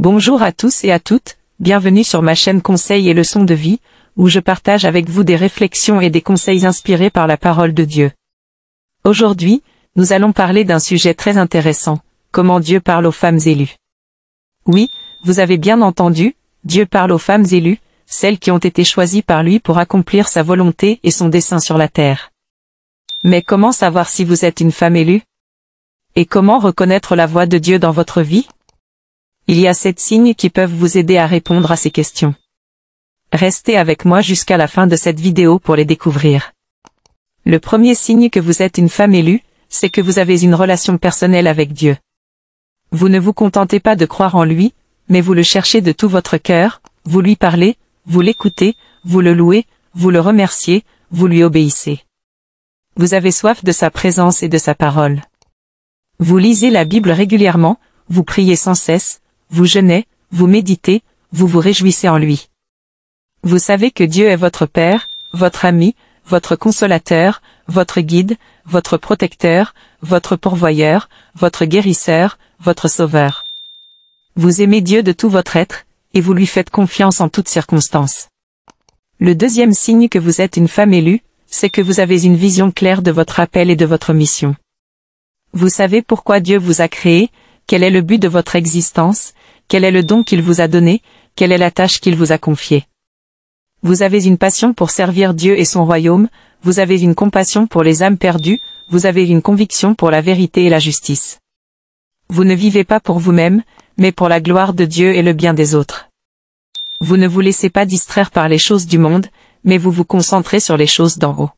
Bonjour à tous et à toutes, bienvenue sur ma chaîne Conseils et leçons de vie, où je partage avec vous des réflexions et des conseils inspirés par la parole de Dieu. Aujourd'hui, nous allons parler d'un sujet très intéressant, comment Dieu parle aux femmes élues. Oui, vous avez bien entendu, Dieu parle aux femmes élues, celles qui ont été choisies par lui pour accomplir sa volonté et son dessein sur la terre. Mais comment savoir si vous êtes une femme élue? Et comment reconnaître la voix de Dieu dans votre vie? Il y a 7 signes qui peuvent vous aider à répondre à ces questions. Restez avec moi jusqu'à la fin de cette vidéo pour les découvrir. Le premier signe que vous êtes une femme élue, c'est que vous avez une relation personnelle avec Dieu. Vous ne vous contentez pas de croire en lui, mais vous le cherchez de tout votre cœur, vous lui parlez, vous l'écoutez, vous le louez, vous le remerciez, vous lui obéissez. Vous avez soif de sa présence et de sa parole. Vous lisez la Bible régulièrement, vous priez sans cesse, vous jeûnez, vous méditez, vous vous réjouissez en lui. Vous savez que Dieu est votre Père, votre ami, votre consolateur, votre guide, votre protecteur, votre pourvoyeur, votre guérisseur, votre sauveur. Vous aimez Dieu de tout votre être, et vous lui faites confiance en toutes circonstances. Le deuxième signe que vous êtes une femme élue, c'est que vous avez une vision claire de votre appel et de votre mission. Vous savez pourquoi Dieu vous a créé, quel est le but de votre existence, quel est le don qu'il vous a donné, quelle est la tâche qu'il vous a confiée. Vous avez une passion pour servir Dieu et son royaume, vous avez une compassion pour les âmes perdues, vous avez une conviction pour la vérité et la justice. Vous ne vivez pas pour vous-même, mais pour la gloire de Dieu et le bien des autres. Vous ne vous laissez pas distraire par les choses du monde, mais vous vous concentrez sur les choses d'en haut.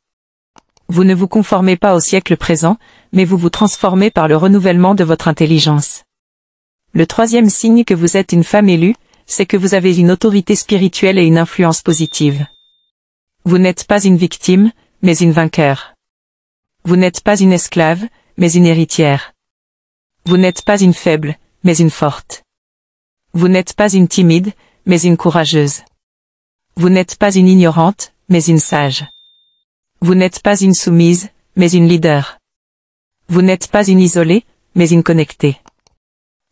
Vous ne vous conformez pas au siècle présent, mais vous vous transformez par le renouvellement de votre intelligence. Le troisième signe que vous êtes une femme élue, c'est que vous avez une autorité spirituelle et une influence positive. Vous n'êtes pas une victime, mais une vainqueur. Vous n'êtes pas une esclave, mais une héritière. Vous n'êtes pas une faible, mais une forte. Vous n'êtes pas une timide, mais une courageuse. Vous n'êtes pas une ignorante, mais une sage. Vous n'êtes pas une soumise, mais une leader. Vous n'êtes pas une isolée, mais une connectée.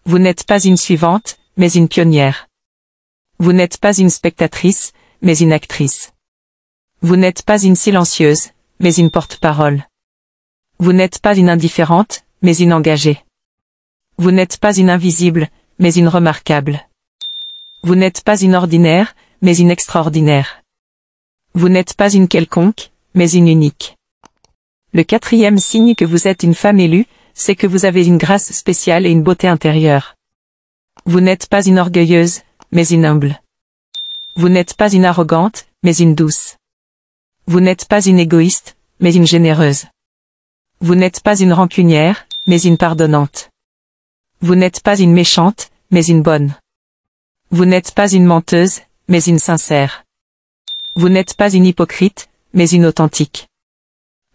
Vous n'êtes pas une suivante, mais une pionnière. Vous n'êtes pas une spectatrice, mais une actrice. Vous n'êtes pas une silencieuse, mais une porte-parole. Vous n'êtes pas une indifférente, mais une engagée. Vous n'êtes pas une invisible, mais une remarquable. Vous n'êtes pas une ordinaire, mais une extraordinaire. Vous n'êtes pas une quelconque, mais une unique. Le quatrième signe que vous êtes une femme élue, c'est que vous avez une grâce spéciale et une beauté intérieure. Vous n'êtes pas une orgueilleuse, mais une humble. Vous n'êtes pas une arrogante, mais une douce. Vous n'êtes pas une égoïste, mais une généreuse. Vous n'êtes pas une rancunière, mais une pardonnante. Vous n'êtes pas une méchante, mais une bonne. Vous n'êtes pas une menteuse, mais une sincère. Vous n'êtes pas une hypocrite, mais une authentique.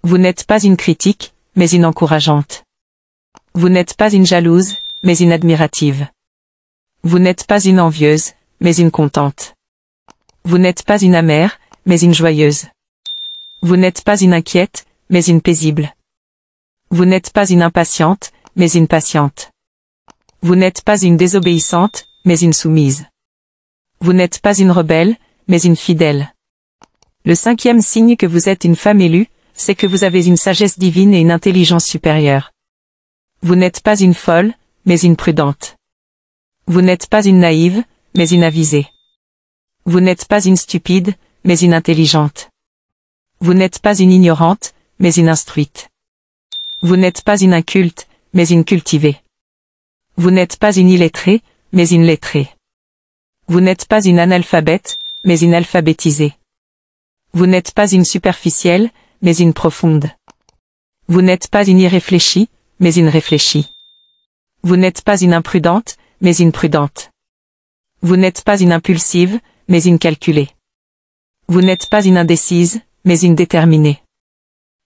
Vous n'êtes pas une critique, mais une encourageante. Vous n'êtes pas une jalouse, mais une admirative. Vous n'êtes pas une envieuse, mais une contente. Vous n'êtes pas une amère, mais une joyeuse. Vous n'êtes pas une inquiète, mais une paisible. Vous n'êtes pas une impatiente, mais une patiente. Vous n'êtes pas une désobéissante, mais une soumise. Vous n'êtes pas une rebelle, mais une fidèle. Le cinquième signe que vous êtes une femme élue, c'est que vous avez une sagesse divine et une intelligence supérieure. Vous n'êtes pas une folle, mais une prudente. Vous n'êtes pas une naïve, mais une avisée. Vous n'êtes pas une stupide, mais une intelligente. Vous n'êtes pas une ignorante, mais une instruite. Vous n'êtes pas une inculte, mais une cultivée. Vous n'êtes pas une illettrée, mais une lettrée. Vous n'êtes pas une analphabète, mais une alphabétisée. Vous n'êtes pas une superficielle, mais une profonde. Vous n'êtes pas une irréfléchie, mais une réfléchie. Vous n'êtes pas une imprudente, mais une prudente. Vous n'êtes pas une impulsive, mais une calculée. Vous n'êtes pas une indécise, mais une déterminée.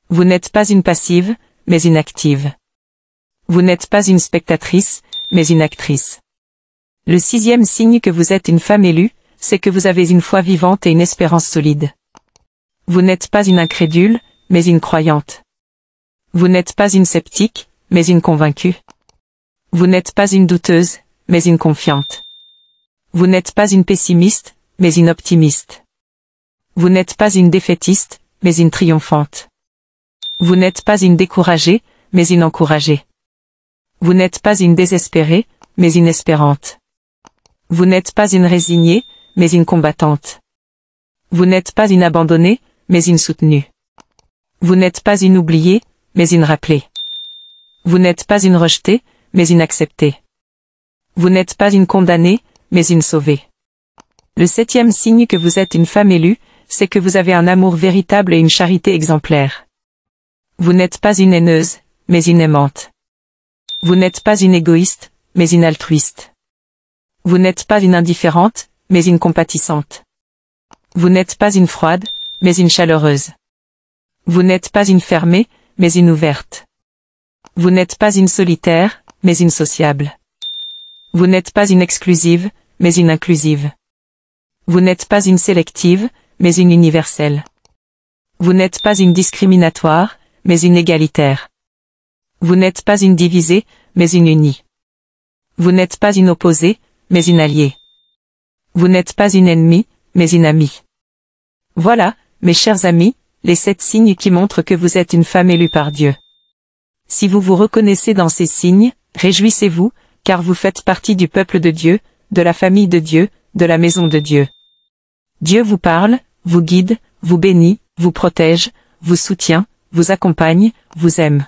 Vous n'êtes pas une passive, mais une active. Vous n'êtes pas une spectatrice, mais une actrice. Le sixième signe que vous êtes une femme élue, c'est que vous avez une foi vivante et une espérance solide. Vous n'êtes pas une incrédule, mais une croyante. Vous n'êtes pas une sceptique, mais une convaincue. Vous n'êtes pas une douteuse, mais une confiante. Vous n'êtes pas une pessimiste, mais une optimiste. Vous n'êtes pas une défaitiste, mais une triomphante. Vous n'êtes pas une découragée, mais une encouragée. Vous n'êtes pas une désespérée, mais une espérante. Vous n'êtes pas une résignée, mais une combattante. Vous n'êtes pas une abandonnée, mais une soutenue. Vous n'êtes pas une oubliée, mais une rappelée. Vous n'êtes pas une rejetée, mais une acceptée. Vous n'êtes pas une condamnée, mais une sauvée. Le 7e signe que vous êtes une femme élue, c'est que vous avez un amour véritable et une charité exemplaire. Vous n'êtes pas une haineuse, mais une aimante. Vous n'êtes pas une égoïste, mais une altruiste. Vous n'êtes pas une indifférente, mais une compatissante. Vous n'êtes pas une froide, mais une chaleureuse. Vous n'êtes pas une fermée, mais une ouverte. Vous n'êtes pas une solitaire, mais une sociable. Vous n'êtes pas une exclusive, mais une inclusive. Vous n'êtes pas une sélective, mais une universelle. Vous n'êtes pas une discriminatoire, mais une égalitaire. Vous n'êtes pas une divisée, mais une unie. Vous n'êtes pas une opposée, mais une alliée. Vous n'êtes pas une ennemie, mais une amie. Voilà, mes chers amis, les 7 signes qui montrent que vous êtes une femme élue par Dieu. Si vous vous reconnaissez dans ces signes, réjouissez-vous, car vous faites partie du peuple de Dieu, de la famille de Dieu, de la maison de Dieu. Dieu vous parle, vous guide, vous bénit, vous protège, vous soutient, vous accompagne, vous aime.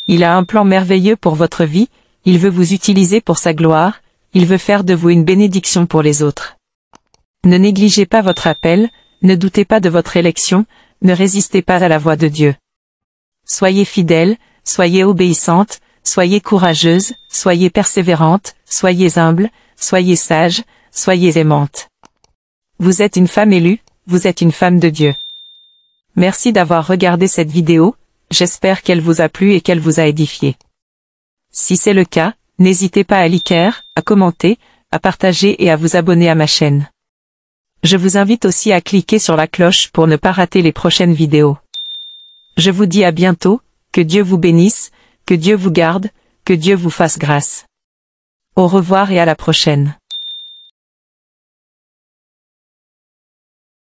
Il a un plan merveilleux pour votre vie, il veut vous utiliser pour sa gloire, il veut faire de vous une bénédiction pour les autres. Ne négligez pas votre appel, ne doutez pas de votre élection, ne résistez pas à la voix de Dieu. Soyez fidèles, soyez obéissantes, soyez courageuses, soyez persévérantes, soyez humbles, soyez sages, soyez aimantes. Vous êtes une femme élue, vous êtes une femme de Dieu. Merci d'avoir regardé cette vidéo, j'espère qu'elle vous a plu et qu'elle vous a édifié. Si c'est le cas, n'hésitez pas à liker, à commenter, à partager et à vous abonner à ma chaîne. Je vous invite aussi à cliquer sur la cloche pour ne pas rater les prochaines vidéos. Je vous dis à bientôt, que Dieu vous bénisse, que Dieu vous garde, que Dieu vous fasse grâce. Au revoir et à la prochaine.